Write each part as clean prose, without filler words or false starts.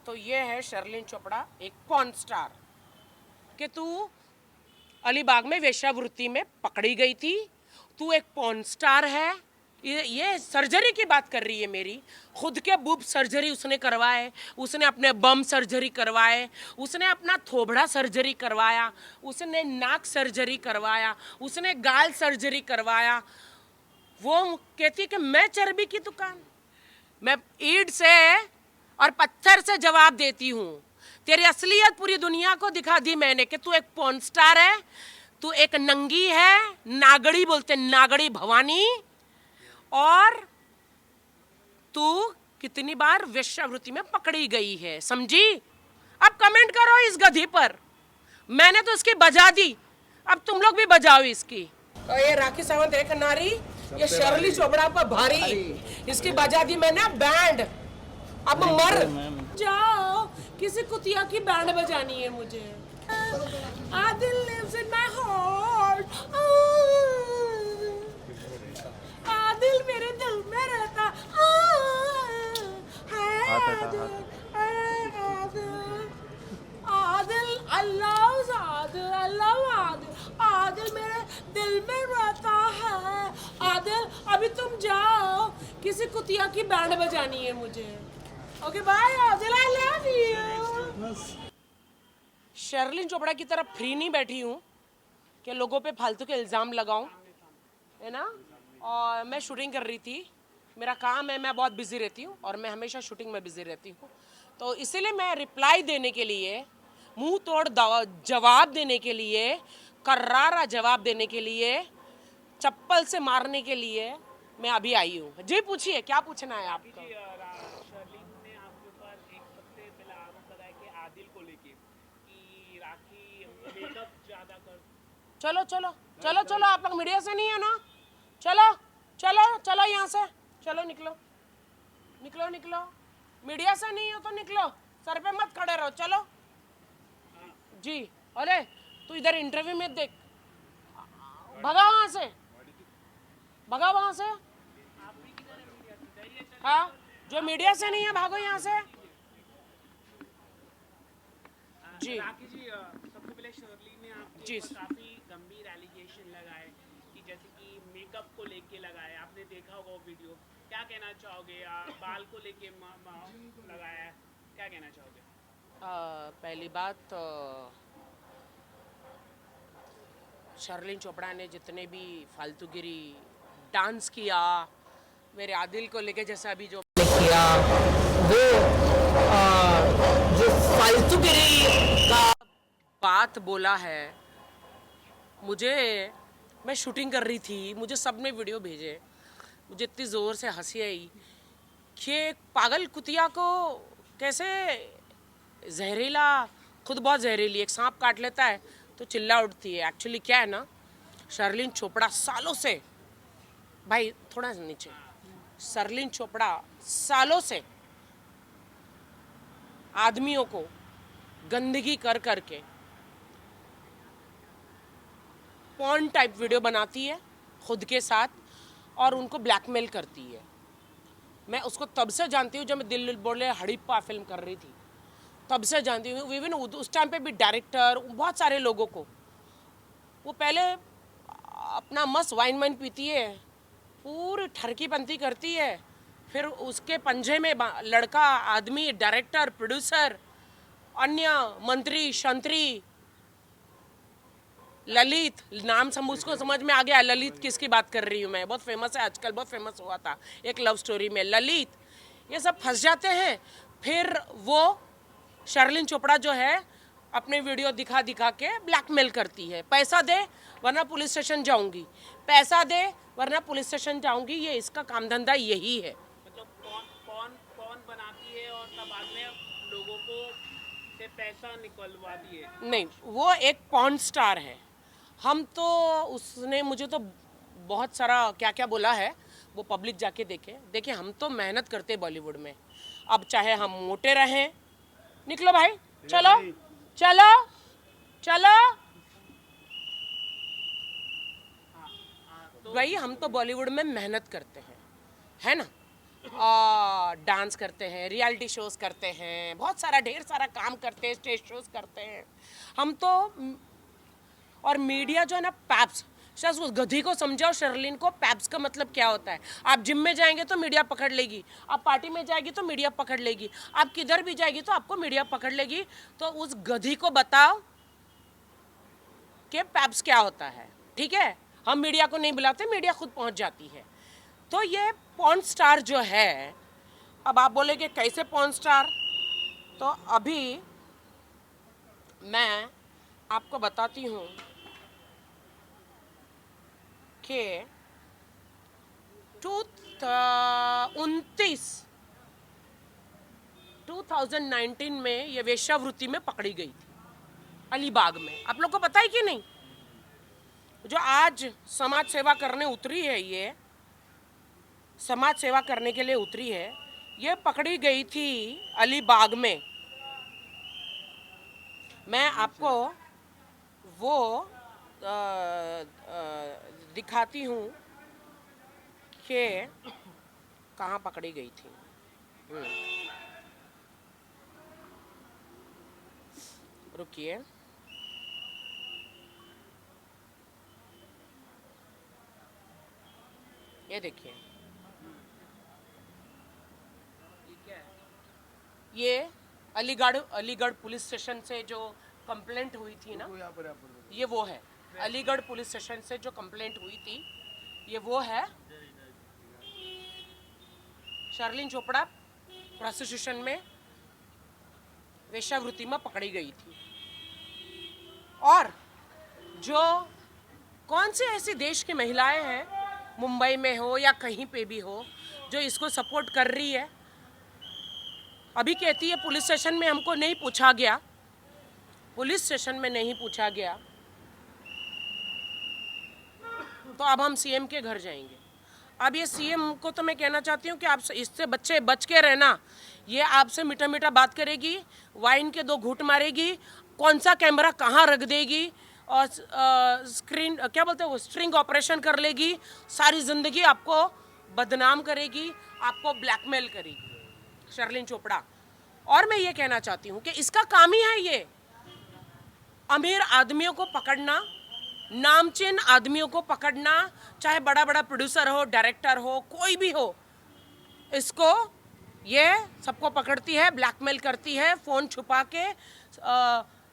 तो ये है शर्लिन चोपड़ा, एक पॉर्न स्टार। कि तू अलीबाग में वेश्यावृत्ति में पकड़ी गई थी, तू एक पॉर्न स्टार है। ये सर्जरी की बात कर रही है मेरी। खुद के बूब सर्जरी उसने करवाए, उसने अपने बम सर्जरी करवाए, उसने अपना थोबड़ा सर्जरी करवाया, उसने नाक सर्जरी करवाया, उसने गाल सर्जरी करवाया। वो कहती कि मैं चर्बी की दुकान, मैं ईंट से और पत्थर से जवाब देती हूँ। तेरी असलियत पूरी दुनिया को दिखा दी मैंने कि तू एक पॉर्न स्टार है, तू एक नंगी है, नागड़ी बोलते नागड़ी भवानी। और तू कितनी बार वेश्यावृत्ति में पकड़ी गई है, समझी? अब कमेंट करो इस गधी पर। मैंने तो इसकी बजा दी, अब तुम लोग भी बजाओ इसकी। और ये राखी सावंत एक नारी, ये शर्ली चोपड़ा पर भारी, इसकी बजा दी मैंने बैंड। अब मर जाओ, किसी कुतिया की बैंड बजानी है मुझे। Adil lives in my heart। Adil मेरे दिल में रहता है। आदिल अल्लाह आदिल अल्लाह आदिल आदिल मेरे दिल में रहता है। आदिल अभी तुम जाओ, किसी कुतिया की बैंड बजानी है मुझे। Okay bye Adil, I love you. Sherlyn Chopra की तरफ फ्री नहीं बैठी हूँ कि लोगों पे फालतू के इल्ज़ाम लगाऊं, है ना। और मैं शूटिंग कर रही थी, मेरा काम है, मैं बहुत बिजी रहती हूँ और मैं हमेशा शूटिंग में बिजी रहती हूँ। तो इसीलिए मैं रिप्लाई देने के लिए, मुंह तोड़ जवाब देने के लिए, कर्रारा जवाब देने के लिए, चप्पल से मारने के लिए मैं अभी आई हूँ। जी पूछिए, क्या पूछना है आपको? शर्लिन ने आपके ऊपर एक सबसे पहला आरोप लगाया कि आदिल को लेके कि राखी मेकअप ज्यादा कर। चलो चलो चलो चलो, आप लोग मीडिया से नहीं है ना, चलो चलो चलो यहाँ से, चलो निकलो निकलो निकलो। मीडिया से नहीं हो तो निकलो, सर पे मत खड़े रहो, चलो जी। अरे तू इधर इंटरव्यू में देख, भगा वहां से, भगा वहां से। हाँ, जो मीडिया से नहीं है भागो यहाँ से जी। राखी जी, सबसे पहले शर्लिन ने आपके जी ऊपर काफी गंभीर एलिगेशन लगाए कि जैसे कि मेकअप को लेके लगाए, आपने देखा होगा वो वीडियो, क्या कहना चाहोगे? बाल को लेके लगाया है, क्या कहना चाहोगे? पहली बात, शर्लिन चोपड़ा ने जितने भी फालतूगिरी डांस किया मेरे आदिल को लेके, जैसे अभी जो किया वो जो फालतूगिरी का बात बोला है, मुझे, मैं शूटिंग कर रही थी, मुझे सबने वीडियो भेजे, मुझे इतनी ज़ोर से हंसी आई कि एक पागल कुतिया को कैसे जहरीला, खुद बहुत जहरीली, एक सांप काट लेता है तो चिल्ला उठती है। एक्चुअली क्या है ना, शर्लिन चोपड़ा सालों से, भाई थोड़ा नीचे, शर्लिन चोपड़ा सालों से आदमियों को गंदगी कर करके पॉर्न टाइप वीडियो बनाती है खुद के साथ और उनको ब्लैकमेल करती है। मैं उसको तब से जानती हूँ जब मैं दिल बोले हड़प्पा फिल्म कर रही थी, तब से जानती हूँ। इवन उस टाइम पे भी डायरेक्टर, बहुत सारे लोगों को, वो पहले अपना मस्त वाइन पीती है, पूरी ठरकी पंथी करती है, फिर उसके पंजे में लड़का, आदमी, डायरेक्टर, प्रोड्यूसर, अन्य मंत्री शंत्री, ललित नाम उसको समझ में आ गया। ललित किसकी बात कर रही हूँ मैं, बहुत फेमस है आजकल, बहुत फेमस हुआ था एक लव स्टोरी में ललित। ये सब फंस जाते हैं। फिर वो शर्लिन चोपड़ा जो है अपने वीडियो दिखा दिखा के ब्लैकमेल करती है, पैसा दे वरना पुलिस स्टेशन जाऊंगी, पैसा दे वरना पुलिस स्टेशन जाऊंगी। ये इसका काम धंधा यही है। मतलब कौन कौन बनाती है और तब बाद में लोगों को से पैसा निकलवा दिए? नहीं, वो एक पॉर्न स्टार है। हम तो, उसने मुझे तो बहुत सारा क्या क्या बोला है, वो पब्लिक जाके देखे। देखिए हम तो मेहनत करते बॉलीवुड में, अब चाहे हम मोटे रहें, निकलो भाई, चलो चलो चलो भाई, हम तो बॉलीवुड में मेहनत करते हैं, है ना। डांस करते हैं, रियलिटी शोज करते हैं, बहुत सारा ढेर सारा काम करते हैं, स्टेज शोज करते हैं हम तो। और मीडिया जो है ना, पैप्स, शायद उस गधी को समझाओ, शर्लिन को, पैप्स का मतलब क्या होता है। आप जिम में जाएंगे तो मीडिया पकड़ लेगी, आप पार्टी में जाएगी तो मीडिया पकड़ लेगी, आप किधर भी जाएगी तो आपको मीडिया पकड़ लेगी। तो उस गधी को बताओ कि पैप्स क्या होता है, ठीक है। हम मीडिया को नहीं बुलाते, मीडिया खुद पहुंच जाती है। तो ये पॉर्न स्टार जो है, अब आप बोलेगे कैसे पॉर्न स्टार, तो अभी मैं आपको बताती हूँ कि 2019 में ये वेश्यावृत्ति में पकड़ी गई थी अलीबाग में। आप लोग को पता है कि नहीं? जो आज समाज सेवा करने उतरी है, ये समाज सेवा करने के लिए उतरी है, ये पकड़ी गई थी अलीबाग में। मैं आपको वो दिखाती हूँ कि कहाँ पकड़ी गई थी। रुकिए, ये देखिए, ये अलीगढ़ पुलिस स्टेशन से जो कंप्लेंट हुई थी ना, ये वो है। अलीगढ़ पुलिस स्टेशन से जो कंप्लेंट हुई थी, ये वो है। शर्लिन चोपड़ा प्रोस्टिट्यूशन में, वेश्यावृत्ति में पकड़ी गई थी। और जो कौन सी ऐसी देश की महिलाएं हैं, मुंबई में हो या कहीं पे भी हो, जो इसको सपोर्ट कर रही है। अभी कहती है पुलिस स्टेशन में हमको नहीं पूछा गया, पुलिस स्टेशन में नहीं पूछा गया, तो अब हम सीएम के घर जाएंगे। अब ये सीएम को तो मैं कहना चाहती हूँ कि आप इससे बच के रहना। ये आपसे मीठा मीठा बात करेगी, वाइन के 2 घूंट मारेगी, कौन सा कैमरा कहाँ रख देगी, और स्क्रीन क्या बोलते हैं वो, स्ट्रिंग ऑपरेशन कर लेगी, सारी जिंदगी आपको बदनाम करेगी, आपको ब्लैकमेल करेगी शर्लिन चोपड़ा। और मैं ये कहना चाहती हूँ कि इसका काम ही है ये, अमीर आदमियों को पकड़ना, नामचीन आदमियों को पकड़ना, चाहे बड़ा बड़ा प्रोड्यूसर हो, डायरेक्टर हो, कोई भी हो, इसको ये सबको पकड़ती है, ब्लैकमेल करती है, फ़ोन छुपा के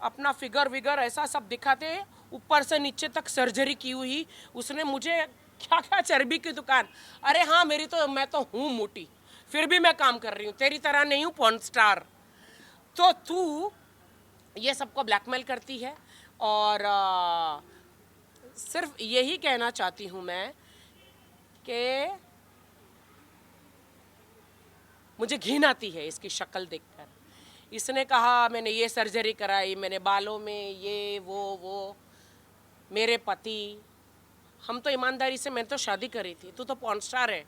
अपना फिगर विगर ऐसा सब दिखाते, ऊपर से नीचे तक सर्जरी की हुई। उसने मुझे क्या क्या, चर्बी की दुकान, अरे हाँ मैं तो हूँ मोटी, फिर भी मैं काम कर रही हूँ, तेरी तरह नहीं हूँ पॉर्न स्टार। तो तू ये सबको ब्लैकमेल करती है। और सिर्फ यही कहना चाहती हूँ मैं कि मुझे घिन आती है इसकी शक्ल देखकर। इसने कहा मैंने ये सर्जरी कराई, मैंने बालों में ये वो, मेरे पति, हम तो ईमानदारी से, मैंने तो शादी करी थी, तू तो पॉर्न स्टार है।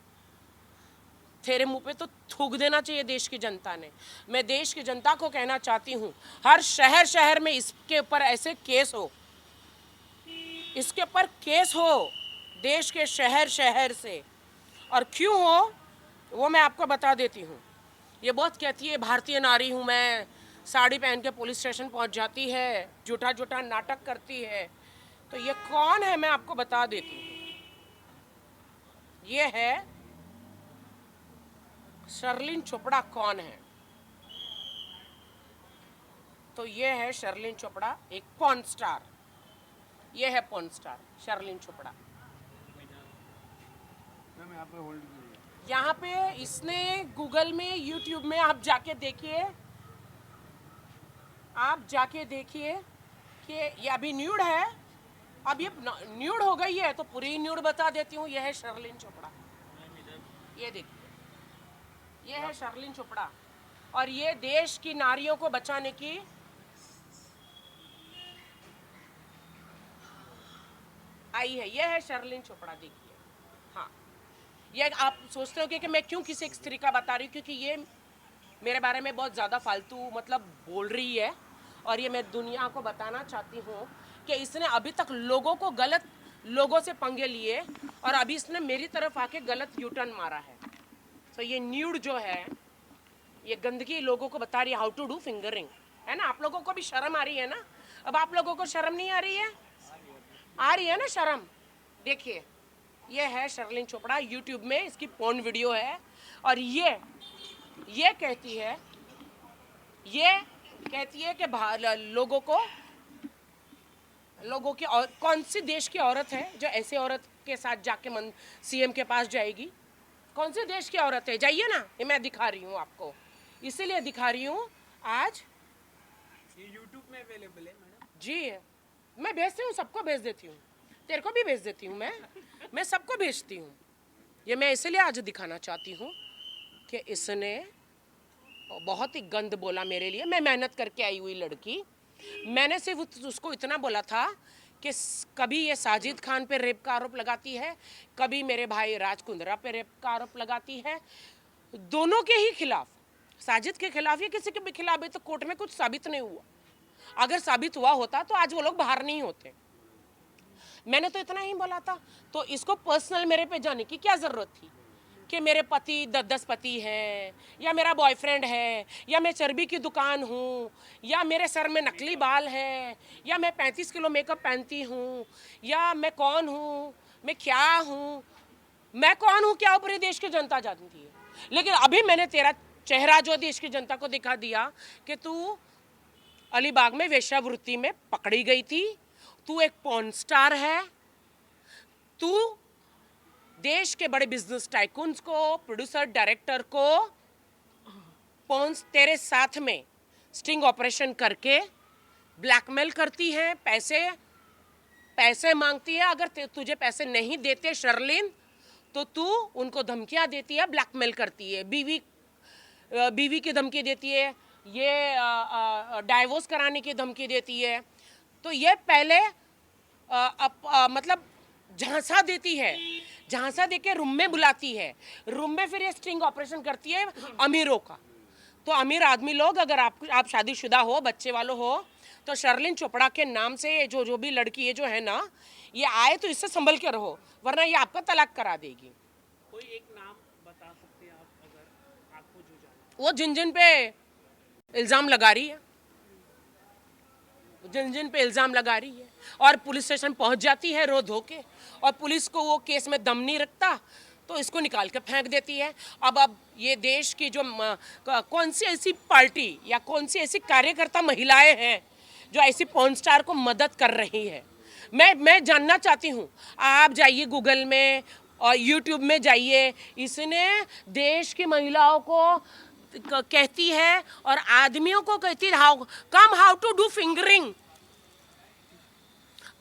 तेरे मुंह पे तो थूक देना चाहिए देश की जनता ने। मैं देश की जनता को कहना चाहती हूँ, हर शहर में इसके ऊपर ऐसे केस हो, इसके ऊपर केस हो, देश के शहर से। और क्यों हो वो मैं आपको बता देती हूँ। ये बहुत कहती है भारतीय नारी हूँ मैं, साड़ी पहन के पुलिस स्टेशन पहुँच जाती है, झूठा नाटक करती है। तो ये कौन है मैं आपको बता देती हूँ, ये है शर्लिन चोपड़ा। कौन है? तो ये है शर्लिन चोपड़ा, एक पॉर्न स्टार। ये है पॉर्न स्टार शर्लिन चोपड़ा। यहाँ पे इसने गूगल में, यूट्यूब में आप जाके देखिए, कि ये अभी न्यूड है। अब ये न्यूड हो गई है तो पूरी न्यूड बता देती हूँ। ये है शर्लिन चोपड़ा, ये देखिए, ये है शर्लिन चोपड़ा। और ये देश की नारियों को बचाने की आई है। ये है शर्लिन चोपड़ा, देखिए। हाँ, ये आप सोचते हो कि मैं क्यों किसी एक स्त्री का बता रही हूँ, क्योंकि ये मेरे बारे में बहुत ज़्यादा फालतू मतलब बोल रही है। और ये मैं दुनिया को बताना चाहती हूँ कि इसने अभी तक लोगों से पंगे लिए, और अभी इसने मेरी तरफ आके गलत यूटर्न मारा है। तो ये न्यूड जो है, ये गंदगी लोगों को बता रही है हाउ टू डू फिंगरिंग, है ना। आप लोगों को भी शर्म आ रही है ना। अब आप लोगों को शर्म नहीं आ रही है? आ रही है ना शर्म। देखिए, ये है शर्लिन चोपड़ा, यूट्यूब में इसकी पोर्न वीडियो है। और ये कहती है, कि लोगों की, और कौन सी देश की औरत है जो ऐसे औरत के साथ जाके सीएम के पास जाएगी? कौन से देश की औरत है? जाइए ना, ये मैं दिखा रही हूँ आपको, इसीलिए दिखा रही हूँ आज। ये यूट्यूब में अवेलेबल है मैडम? जी, मैं भेजती हूँ, सबको भेज देती हूँ, तेरे को भी भेज देती हूँ, मैं सबको भेजती हूँ। ये मैं इसलिए आज दिखाना चाहती हूँ कि इसने बहुत ही गंद बोला मेरे लिए। मैं मेहनत करके आई हुई लड़की, मैंने सिर्फ उसको इतना बोला था कि कभी ये साजिद खान पे रेप का आरोप लगाती है, कभी मेरे भाई राज कुंद्रा पे रेप का आरोप लगाती है, दोनों के ही खिलाफ, साजिद के खिलाफ या किसी के भी खिलाफ है, तो कोर्ट में कुछ साबित नहीं हुआ। अगर साबित हुआ होता तो आज वो लोग बाहर नहीं होते। मैंने तो इतना ही बोला था। तो इसको पर्सनल मेरे पे जाने की क्या जरूरत थी कि मेरे पति 10 पति हैं, या मेरा बॉयफ्रेंड है, या मैं चर्बी की दुकान हूँ, या मेरे सर में नकली बाल है, या मैं 35 किलो मेकअप पहनती हूँ, या मैं कौन हूँ, मैं क्या हूँ, मैं कौन हूँ क्या पूरे देश की जनता जानती है। लेकिन अभी मैंने तेरा चेहरा जो देश की जनता को दिखा दिया कि तू अलीबाग में वेश्यावृत्ति में पकड़ी गई थी, तू एक पॉर्न स्टार है, तू देश के बड़े बिजनेस टाइकून्स को, प्रोड्यूसर डायरेक्टर को तेरे साथ में स्टिंग ऑपरेशन करके ब्लैकमेल करती है, पैसे मांगती है। अगर तुझे पैसे नहीं देते शर्लिन, तो तू उनको धमकियां देती है, ब्लैकमेल करती है, बीवी की धमकी देती है, ये डाइवोर्स कराने की धमकी देती है। तो ये पहले मतलब झांसा देती है, झांसा देके रूम में बुलाती है, रूम में फिर ये स्टिंग ऑपरेशन करती है अमीरों का। तो अमीर आदमी लोग, अगर आप शादीशुदा हो, बच्चे वालों हो, तो शर्लिन चोपड़ा के नाम से जो भी लड़की है जो है ना, ये आए तो इससे संभल के रहो, वरना ये आपका तलाक करा देगी। कोई एक नाम बता सकते हैं आप, अगर आपको जो जाना? वो जिन पे इल्ज़ाम लगा रही है, जिन पे इल्ज़ाम लगा रही है, और पुलिस स्टेशन पहुंच जाती है रो धो के, और पुलिस को वो केस में दम नहीं रखता तो इसको निकाल के फेंक देती है। अब ये देश की जो कौन सी ऐसी पार्टी या कौन सी ऐसी कार्यकर्ता महिलाएं हैं जो ऐसी पॉर्न स्टार को मदद कर रही है? मैं जानना चाहती हूँ। आप जाइए गूगल में और यूट्यूब में जाइए, इसने देश की महिलाओं को कहती है और आदमियों को कहती है how to do fingering,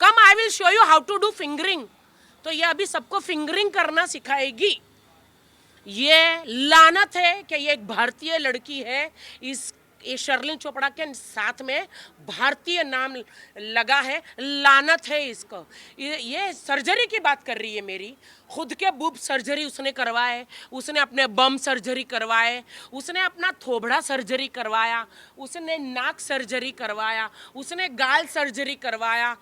come I will show you how to do fingering. तो ये अभी सबको फिंगरिंग करना सिखाएगी। ये लानत है कि ये एक भारतीय लड़की है, ये शर्लिन चोपड़ा के साथ में भारतीय नाम लगा है, लानत है इसको। ये सर्जरी की बात कर रही है मेरी, खुद के बूब सर्जरी उसने करवाए, उसने अपने बम सर्जरी करवाए, उसने अपना थोबड़ा सर्जरी करवाया, उसने नाक सर्जरी करवाया, उसने गाल सर्जरी करवाया।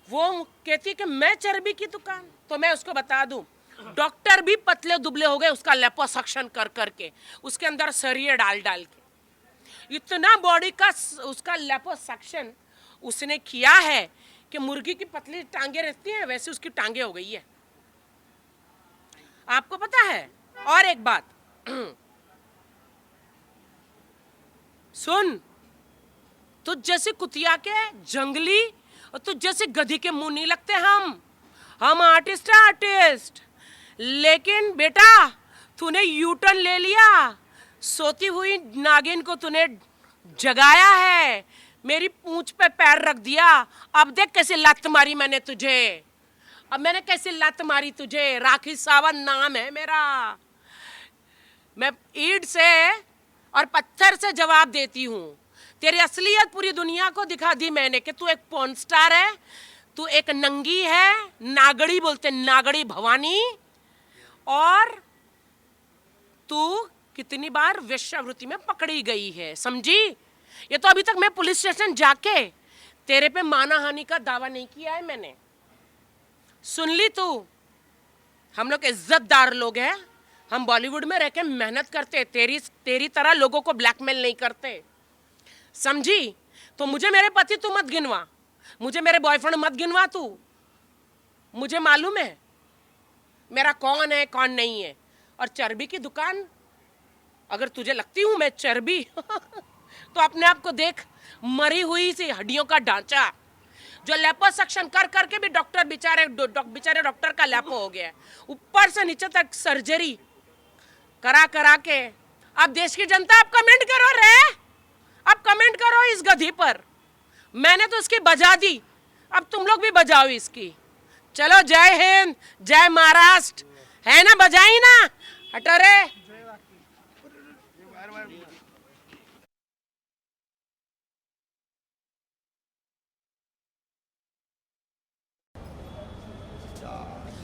वो कहती है कि मैं चर्बी की दुकान। तो मैं उसको बता दूं, डॉक्टर भी पतले दुबले हो गए उसका लिपोसक्शन कर करके, उसके अंदर सरिये डाल के, इतना बॉडी का उसका लिपोसक्शन उसने किया है कि मुर्गी की पतली टांगे रहती हैं वैसे उसकी टांगे हो गई है। आपको पता है? और एक बात सुन, तुझ जैसे कुतिया के जंगली और तुझ जैसे गधी के मुंह नहीं लगते हम आर्टिस्ट। लेकिन बेटा तूने यूटर्न ले लिया, सोती हुई नागिन को तूने जगाया है, मेरी पूंछ पे पैर रख दिया। अब देख कैसे लात मारी मैंने तुझे, अब मैंने कैसे लात मारी तुझे। राखी सावंत नाम है मेरा, मैं ईंट से और पत्थर से जवाब देती हूँ। तेरी असलियत पूरी दुनिया को दिखा दी मैंने कि तू एक पॉर्न स्टार है, तू एक नंगी है, नागड़ी बोलते नागड़ी भवानी, और तू कितनी बार वेश्यावृत्ति में पकड़ी गई है, समझी? ये तो अभी तक मैं पुलिस स्टेशन जाके तेरे पे मानहानि का दावा नहीं किया है मैंने। सुन ली तू, हम लोग इज्जतदार लोग हैं, हम बॉलीवुड में रह के मेहनत करते, तेरी तरह लोगों को ब्लैकमेल नहीं करते, समझी? तो मुझे मेरे पति तू मत गिनवा, मुझे मेरे बॉयफ्रेंड मत गिनवा तू। मुझे मालूम है मेरा कौन है कौन नहीं है। और चर्बी की दुकान, अगर तुझे लगती हूं मैं चर्बी तो अपने आप को देख, मरी हुई सी हड्डियों का ढांचा, जो लेपोसक्शन कर करके भी डॉक्टर बेचारे डॉक्टर का लेपो हो गया है, ऊपर से नीचे तक सर्जरी करा करा के। अब देश की जनता आप कमेंट करो रे, अब कमेंट करो इस गधी पर। मैंने तो इसकी बजा दी, अब तुम लोग भी बजाओ इसकी। चलो जय हिंद, जय महाराष्ट्र, है ना? बजाई ना, हटो रे।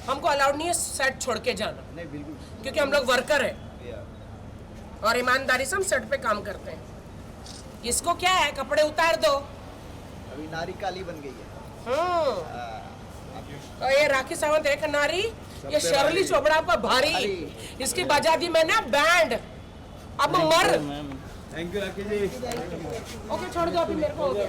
हमको अलाउड नहीं है सेट छोड़ के जाना, नहीं बिल्कुल, क्योंकि हम लोग वर्कर हैं या और ईमानदारी से हम सेट पे काम करते हैं। इसको क्या है, कपड़े उतार दो। अभी नारी काली बन गई है। और ये राखी सावंत एक नारी, ये शर्ली चोपड़ा पर भारी, इसकी बजा दी मैंने बैंड। अब मर। Thank you Rakhi ji. Okay छोड़ दो, अभी मेरे को हो गया।